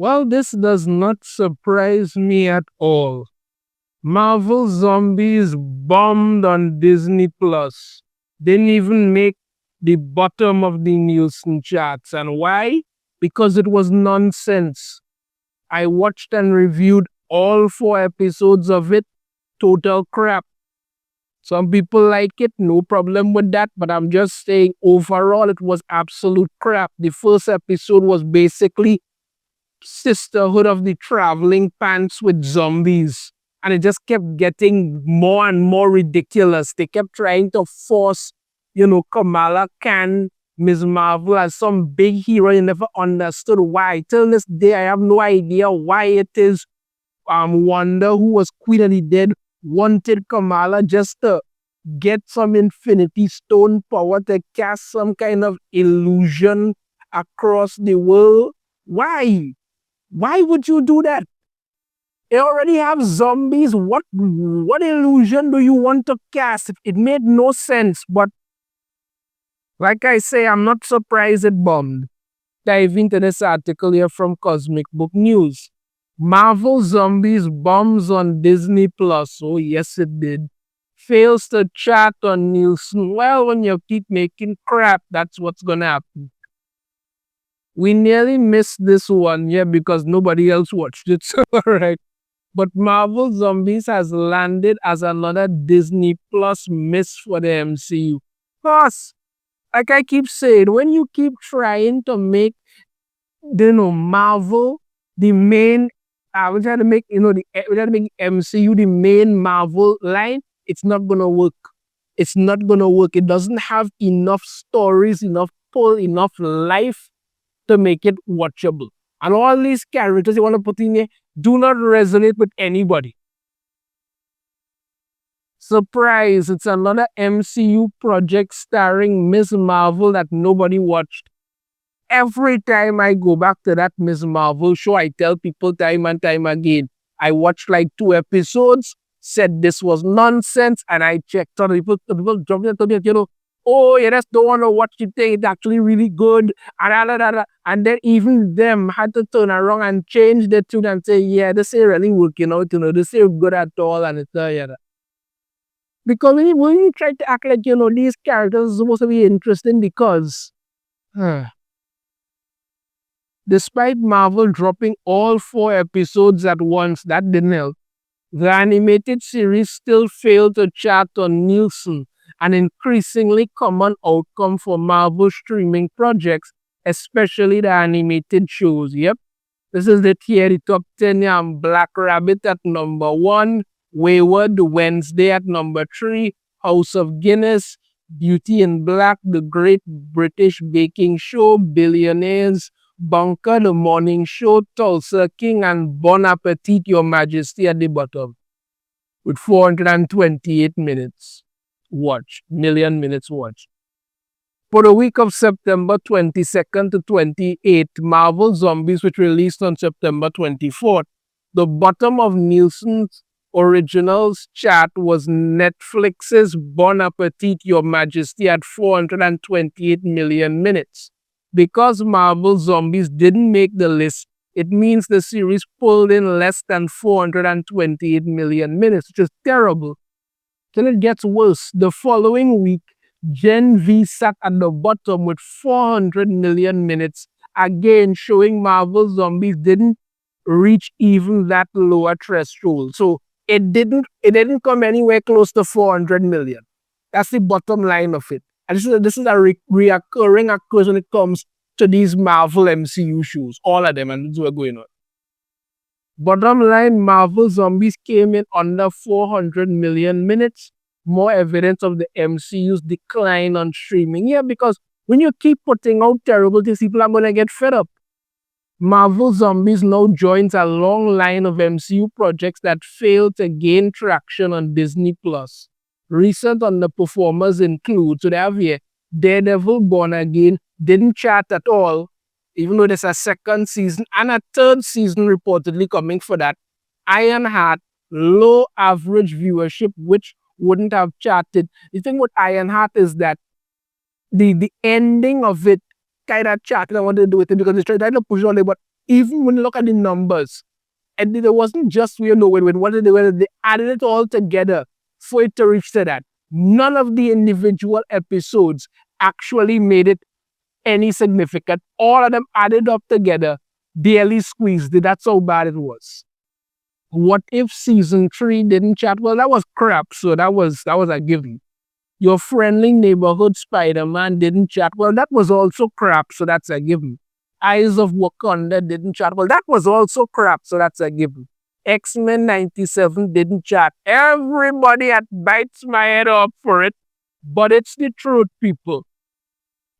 Well, this does not surprise me at all. Marvel Zombies bombed on Disney Plus. Didn't even make the bottom of the Nielsen charts. And why? Because it was nonsense. I watched and reviewed all 4 episodes of it. Total crap. Some people like it, no problem with that, but I'm just saying overall it was absolute crap. The first episode was basically Sisterhood of the Traveling Pants with zombies. And it just kept getting more and more ridiculous. They kept trying to force, Kamala Khan, Ms. Marvel as some big hero. You never understood why. Till this day, I have no idea why it is Wanda, who was Queen of the Dead, wanted Kamala just to get some Infinity Stone power to cast some kind of illusion across the world. Why? Why would you do that? They already have zombies. What illusion do you want to cast? It made no sense. But like I say, I'm not surprised it bombed. Dive into this article here from Cosmic Book News. Marvel Zombies bombs on Disney Plus. Oh, yes, it did. Fails to chart on Nielsen. Well, when you keep making crap, that's what's going to happen. We nearly missed this one, yeah, because nobody else watched it. So, alright. But Marvel Zombies has landed as another Disney Plus miss for the MCU. Plus, like I keep saying, when you keep trying to make, Marvel the main, we're trying to make, we're trying to make MCU the main Marvel line, it's not gonna work. It's not gonna work. It doesn't have enough stories, enough pull, enough life to make it watchable. And all these characters you want to put in here do not resonate with anybody. Surprise, it's another MCU project starring Ms. Marvel that nobody watched. Every time I go back to that Ms. Marvel show, I tell people time and time again, I watched like 2 episodes, said this was nonsense, and I checked on people jumping and told me, oh, you just don't want to watch it, it's actually really good. And then even them had to turn around and change the tune and say, yeah, this ain't really working out, this ain't good at all, and it's because when you try to act like, these characters are supposed to be interesting because despite Marvel dropping all 4 episodes at once, that didn't help. The animated series still failed to chart on Nielsen, an increasingly common outcome for Marvel streaming projects, especially the animated shows. Yep, this is the tier, the top 10. Black Rabbit at number 1, Wayward Wednesday at number 3, House of Guinness, Beauty in Black, The Great British Baking Show, Billionaires, Bunker, The Morning Show, Tulsa King, and Bon Appetit, Your Majesty at the bottom, with 428 million minutes watched. For the week of September 22nd to 28th, Marvel Zombies, which released on September 24th, the bottom of Nielsen's originals chart was Netflix's Bon Appetit, Your Majesty at 428 million minutes. Because Marvel Zombies didn't make the list, it means the series pulled in less than 428 million minutes, which is terrible. Then it gets worse. The following week, Gen V sat at the bottom with 400 million minutes, again showing Marvel Zombies didn't reach even that lower threshold. So it didn't come anywhere close to 400 million. That's the bottom line of it. And this is a reoccurring occurrence when it comes to these Marvel MCU shows. All of them, and this is what's going on. Bottom line, Marvel Zombies came in under 400 million minutes. More evidence of the MCU's decline on streaming. Yeah, because when you keep putting out terrible things, people are going to get fed up. Marvel Zombies now joins a long line of MCU projects that failed to gain traction on Disney+. Recent underperformers include, so they have here, Daredevil Born Again, didn't chart at all, even though there's a second season and a third season reportedly coming for that. Ironheart, low average viewership, which wouldn't have charted. The thing with Ironheart is that the ending of it kind of charted. I wanted to do it because they tried to push it on there, but even when you look at the numbers, and it wasn't just when they added it all together for it to reach to that. None of the individual episodes actually made it any significant. All of them added up together barely squeezed it. That's how bad it was. What if season 3 didn't chat? Well, that was crap, so that was a given. Your friendly neighborhood Spider-Man didn't chat. Well, that was also crap, so that's a given. Eyes of Wakanda didn't chat. Well, that was also crap, so that's a given. X-Men 97 didn't chat. Everybody had bites my head off for it, but it's the truth, people.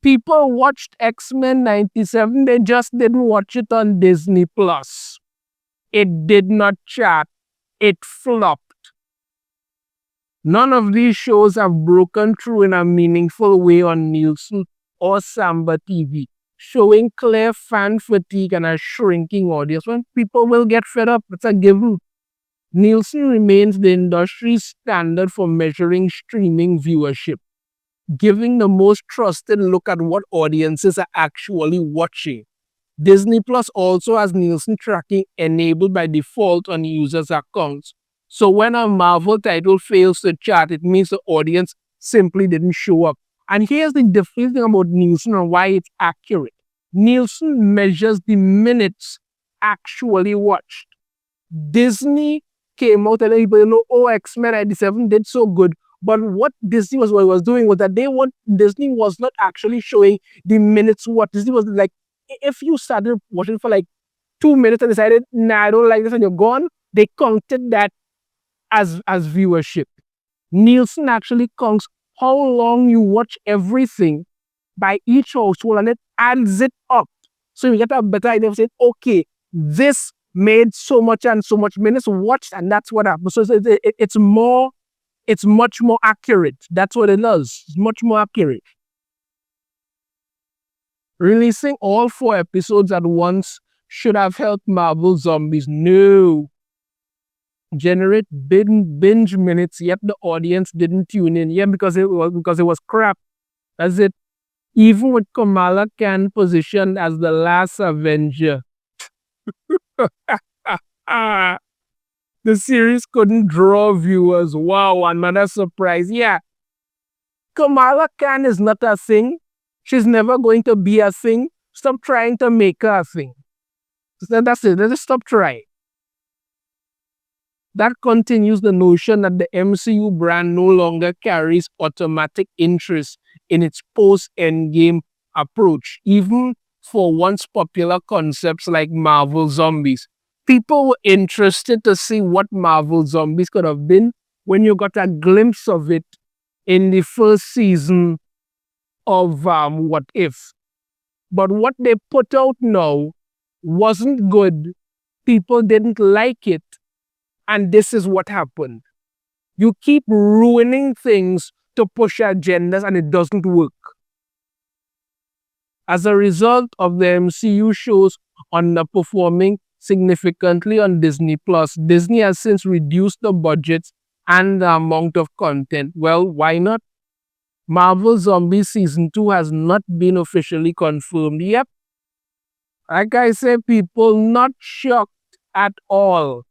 People watched X-Men 97, they just didn't watch it on Disney Plus. It did not chat. It flopped. None of these shows have broken through in a meaningful way on Nielsen or Samba TV, showing clear fan fatigue and a shrinking audience. When people will get fed up, it's a given. Nielsen remains the industry's standard for measuring streaming viewership, giving the most trusted look at what audiences are actually watching. Disney Plus also has Nielsen tracking enabled by default on users' accounts. So when a Marvel title fails to chart, it means the audience simply didn't show up. And here's the different thing about Nielsen and why it's accurate. Nielsen measures the minutes actually watched. Disney came out and people oh, X-Men 97 did so good. But what Disney was doing was that Disney was not actually showing the minutes what Disney was like. If you started watching for like 2 minutes and decided, nah, I don't like this and you're gone, they counted that as viewership. Nielsen actually counts how long you watch everything by each household and it adds it up. So you get a better idea of saying, okay, this made so much and so much minutes watched and that's what happened. So it's much more accurate. That's what it does. It's much more accurate. Releasing all 4 episodes at once should have helped Marvel Zombies. No. Generate binge minutes, yet the audience didn't tune in. Yeah, because it was crap. That's it. Even with Kamala Khan positioned as the last Avenger, the series couldn't draw viewers. Wow, another surprise. Yeah, Kamala Khan is not a thing. She's never going to be a thing. Stop trying to make her a thing. That's it. Just stop trying. That continues the notion that the MCU brand no longer carries automatic interest in its post-endgame approach, even for once popular concepts like Marvel Zombies. People were interested to see what Marvel Zombies could have been when you got a glimpse of it in the first season of What If. But what they put out now wasn't good. People didn't like it. And this is what happened. You keep ruining things to push agendas and it doesn't work. As a result of the MCU shows underperforming significantly on Disney Plus, Disney has since reduced the budgets and the amount of content. Well, why not? Marvel Zombies Season 2 has not been officially confirmed. Yep. Like I said, people, not shocked at all.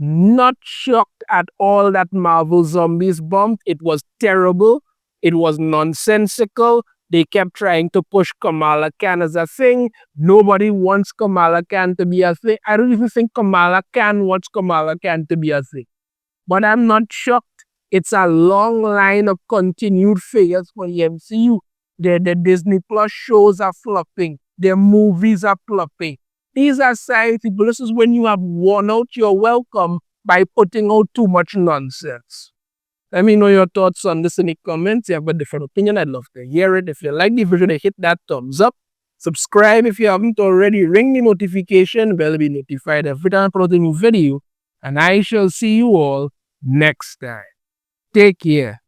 Not shocked at all that Marvel Zombies bombed. It was terrible. It was nonsensical. They kept trying to push Kamala Khan as a thing. Nobody wants Kamala Khan to be a thing. I don't even think Kamala Khan wants Kamala Khan to be a thing. But I'm not shocked. It's a long line of continued failures for the MCU. The Disney Plus shows are flopping. Their movies are flopping. These are signs, people. This is when you have worn out your welcome by putting out too much nonsense. Let me know your thoughts on this in the comments. If you have a different opinion, I'd love to hear it. If you like the video, hit that thumbs up. Subscribe if you haven't already. Ring the notification bell to be notified every time I upload a new video. And I shall see you all next time. Take care.